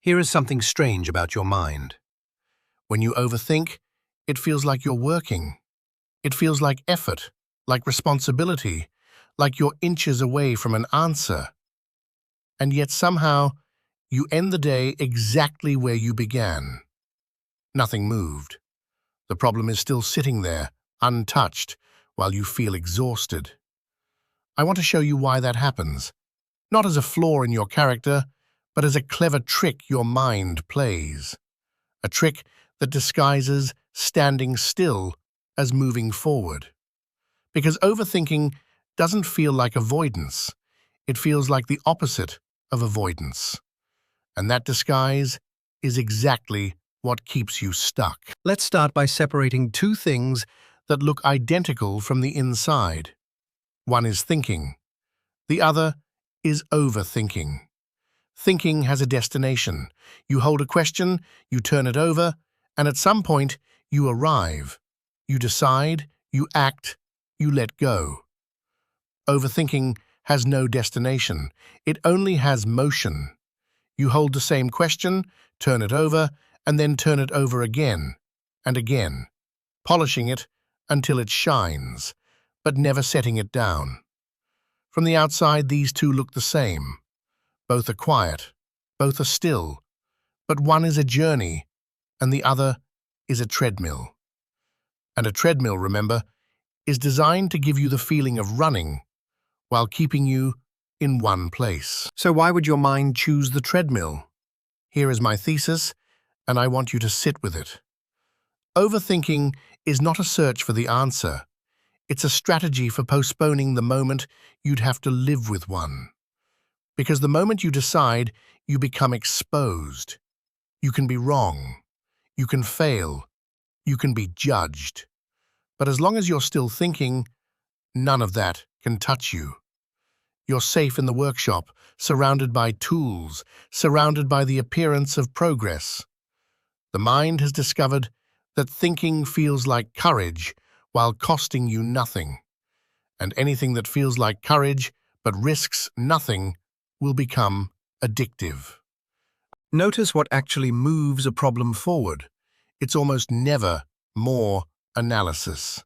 Here is something strange about your mind. When you overthink, it feels like you're working. It feels like effort, like responsibility, like you're inches away from an answer. And yet somehow, you end the day exactly where you began. Nothing moved. The problem is still sitting there, untouched, while you feel exhausted. I want to show you why that happens, not as a flaw in your character, but as a clever trick your mind plays. A trick that disguises standing still as moving forward. Because overthinking doesn't feel like avoidance. It feels like the opposite of avoidance. And that disguise is exactly what keeps you stuck. Let's start by separating two things that look identical from the inside. One is thinking. The other is overthinking. Thinking has a destination. You hold a question, you turn it over, and at some point, you arrive. You decide, you act, you let go. Overthinking has no destination. It only has motion. You hold the same question, turn it over, and then turn it over again and again, polishing it until it shines, but never setting it down. From the outside, these two look the same. Both are quiet, both are still, but one is a journey and the other is a treadmill. And a treadmill, remember, is designed to give you the feeling of running while keeping you in one place. So why would your mind choose the treadmill? Here is my thesis, and I want you to sit with it. Overthinking is not a search for the answer. It's a strategy for postponing the moment you'd have to live with one. Because the moment you decide, you become exposed. You can be wrong. You can fail. You can be judged. But as long as you're still thinking, none of that can touch you. You're safe in the workshop, surrounded by tools, surrounded by the appearance of progress. The mind has discovered that thinking feels like courage while costing you nothing. And anything that feels like courage but risks nothing will become addictive. Notice what actually moves a problem forward. It's almost never more analysis.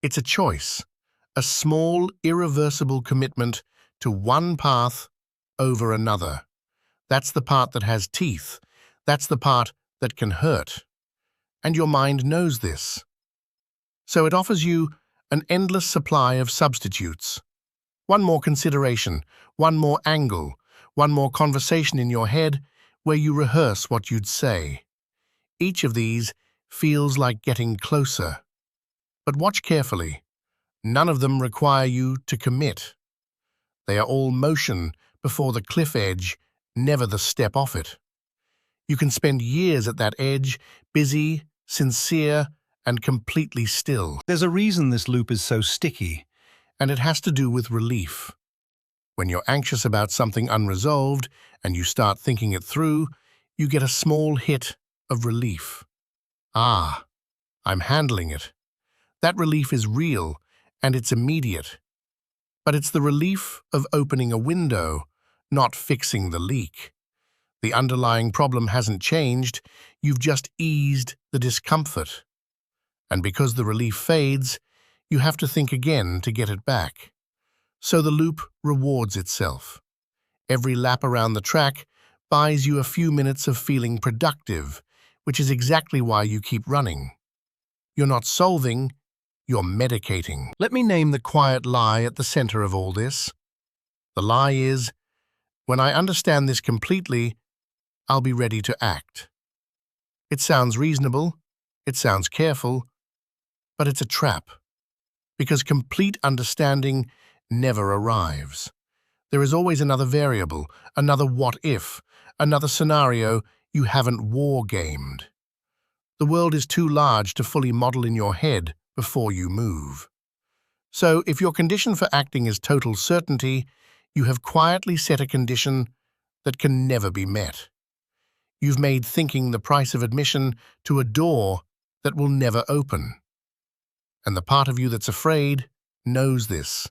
It's a choice, a small, irreversible commitment to one path over another. That's the part that has teeth. That's the part that can hurt. And your mind knows this. So it offers you an endless supply of substitutes. One more consideration, one more angle, one more conversation in your head where you rehearse what you'd say. Each of these feels like getting closer. But watch carefully. None of them require you to commit. They are all motion before the cliff edge, never the step off it. You can spend years at that edge, busy, sincere, and completely still. There's a reason this loop is so sticky, and it has to do with relief. When you're anxious about something unresolved and you start thinking it through, you get a small hit of relief. Ah, I'm handling it. That relief is real, and it's immediate. But it's the relief of opening a window, not fixing the leak. The underlying problem hasn't changed, you've just eased the discomfort. And because the relief fades, you have to think again to get it back. So the loop rewards itself. Every lap around the track buys you a few minutes of feeling productive, which is exactly why you keep running. You're not solving, you're medicating. Let me name the quiet lie at the center of all this. The lie is, when I understand this completely, I'll be ready to act. It sounds reasonable, it sounds careful, but it's a trap. Because complete understanding never arrives. There is always another variable, another what-if, another scenario you haven't war-gamed. The world is too large to fully model in your head before you move. So, if your condition for acting is total certainty, you have quietly set a condition that can never be met. You've made thinking the price of admission to a door that will never open. And the part of you that's afraid knows this.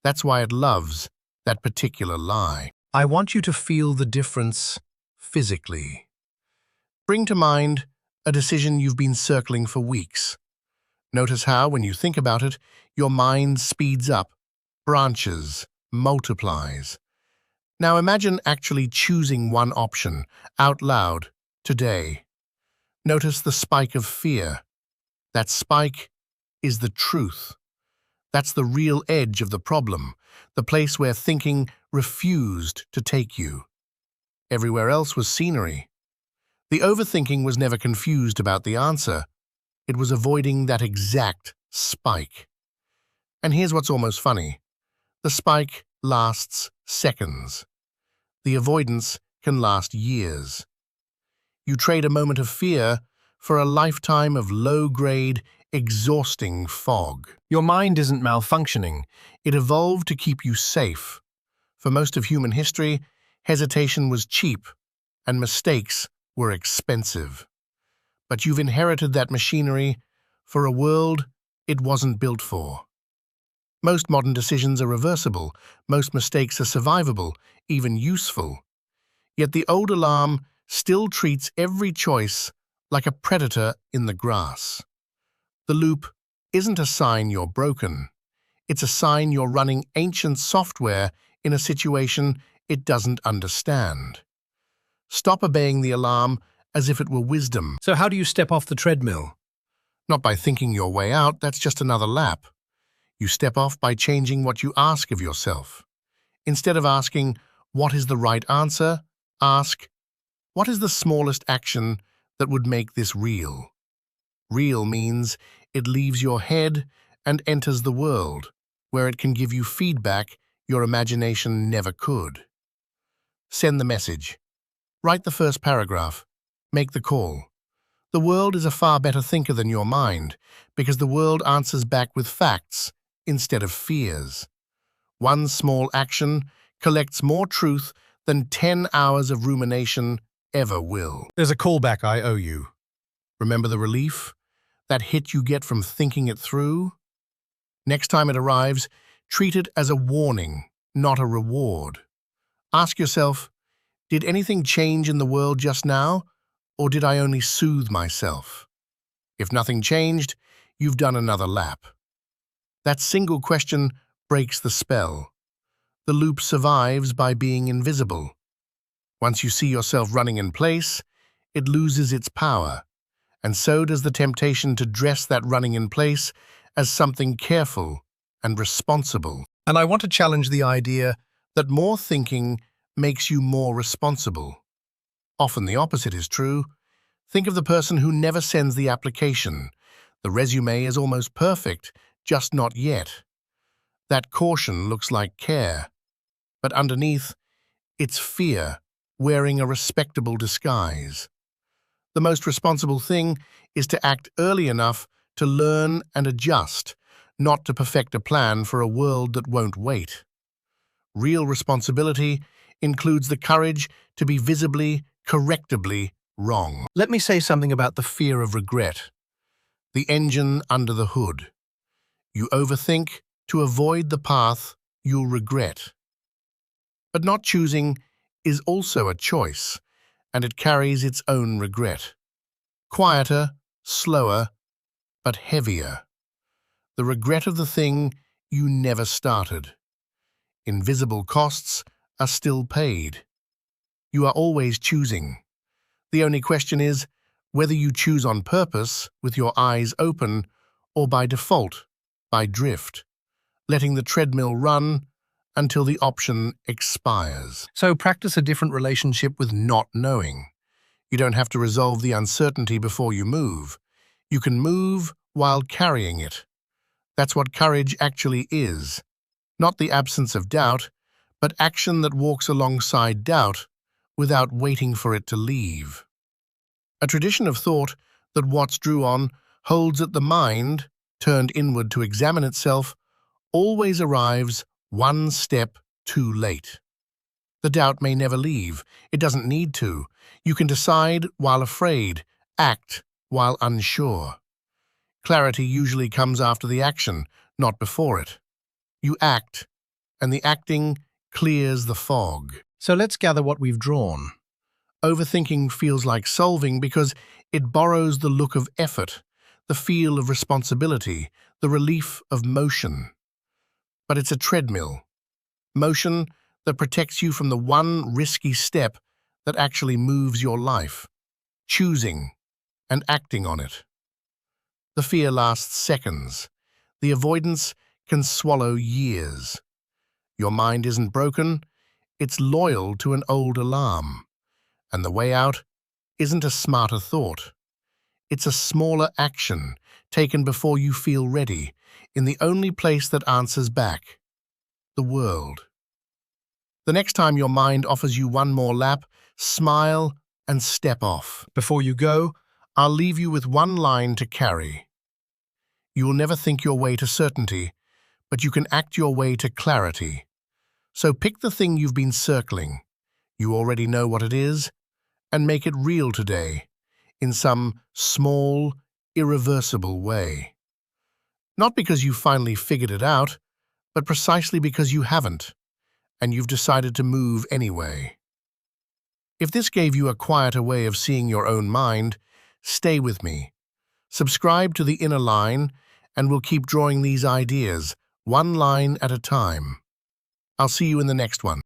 That's why it loves that particular lie. I want you to feel the difference physically. Bring to mind a decision you've been circling for weeks. Notice how, when you think about it, your mind speeds up, branches, multiplies. Now imagine actually choosing one option, out loud, today. Notice the spike of fear. That spike is the truth. That's the real edge of the problem, the place where thinking refused to take you. Everywhere else was scenery. The overthinking was never confused about the answer. It was avoiding that exact spike. And here's what's almost funny. The spike lasts seconds. The avoidance can last years. You trade a moment of fear for a lifetime of low-grade, exhausting fog. Your mind isn't malfunctioning. It evolved to keep you safe. For most of human history, hesitation was cheap, and mistakes were expensive. But you've inherited that machinery for a world it wasn't built for. Most modern decisions are reversible. Most mistakes are survivable, even useful. Yet the old alarm still treats every choice like a predator in the grass. The loop isn't a sign you're broken. It's a sign you're running ancient software in a situation it doesn't understand. Stop obeying the alarm as if it were wisdom. So how do you step off the treadmill? Not by thinking your way out, that's just another lap. You step off by changing what you ask of yourself. Instead of asking, what is the right answer? Ask, what is the smallest action that would make this real? Real means it leaves your head and enters the world, where it can give you feedback your imagination never could. Send the message. Write the first paragraph. Make the call. The world is a far better thinker than your mind, because the world answers back with facts instead of fears. One small action collects more truth than 10 hours of rumination ever will. There's a callback I owe you. Remember the relief? That hit you get from thinking it through? Next time it arrives, treat it as a warning, not a reward. Ask yourself, did anything change in the world just now, or did I only soothe myself? If nothing changed, you've done another lap. That single question breaks the spell. The loop survives by being invisible. Once you see yourself running in place, it loses its power, and so does the temptation to dress that running in place as something careful and responsible. And I want to challenge the idea that more thinking makes you more responsible. Often the opposite is true. Think of the person who never sends the application. The resume is almost perfect, just not yet. That caution looks like care, but underneath, it's fear wearing a respectable disguise. The most responsible thing is to act early enough to learn and adjust, not to perfect a plan for a world that won't wait. Real responsibility includes the courage to be visibly, correctably wrong. Let me say something about the fear of regret. The engine under the hood. You overthink to avoid the path you'll regret. But not choosing is also a choice, and it carries its own regret. Quieter, slower, but heavier. The regret of the thing you never started. Invisible costs are still paid. You are always choosing. The only question is whether you choose on purpose, with your eyes open, or by default, by drift, letting the treadmill run until the option expires. So practice a different relationship with not knowing. You don't have to resolve the uncertainty before you move. You can move while carrying it. That's what courage actually is. Not the absence of doubt, but action that walks alongside doubt without waiting for it to leave. A tradition of thought that Watts drew on holds that the mind, turned inward to examine itself, always arrives one step too late. The doubt may never leave. It doesn't need to. You can decide while afraid, act while unsure. Clarity usually comes after the action, not before it. You act, and the acting clears the fog. So let's gather what we've drawn. Overthinking feels like solving because it borrows the look of effort, the feel of responsibility, the relief of motion. But it's a treadmill. Motion that protects you from the one risky step that actually moves your life, choosing and acting on it. The fear lasts seconds. The avoidance can swallow years. Your mind isn't broken, it's loyal to an old alarm. And the way out isn't a smarter thought. It's a smaller action taken before you feel ready, in the only place that answers back, the world. The next time your mind offers you one more lap, smile and step off. Before you go, I'll leave you with one line to carry. You will never think your way to certainty, but you can act your way to clarity. So pick the thing you've been circling. You already know what it is, and make it real today, in some small, irreversible way. Not because you finally figured it out, but precisely because you haven't, and you've decided to move anyway. If this gave you a quieter way of seeing your own mind, stay with me. Subscribe to The Inner Line, and we'll keep drawing these ideas, one line at a time. I'll see you in the next one.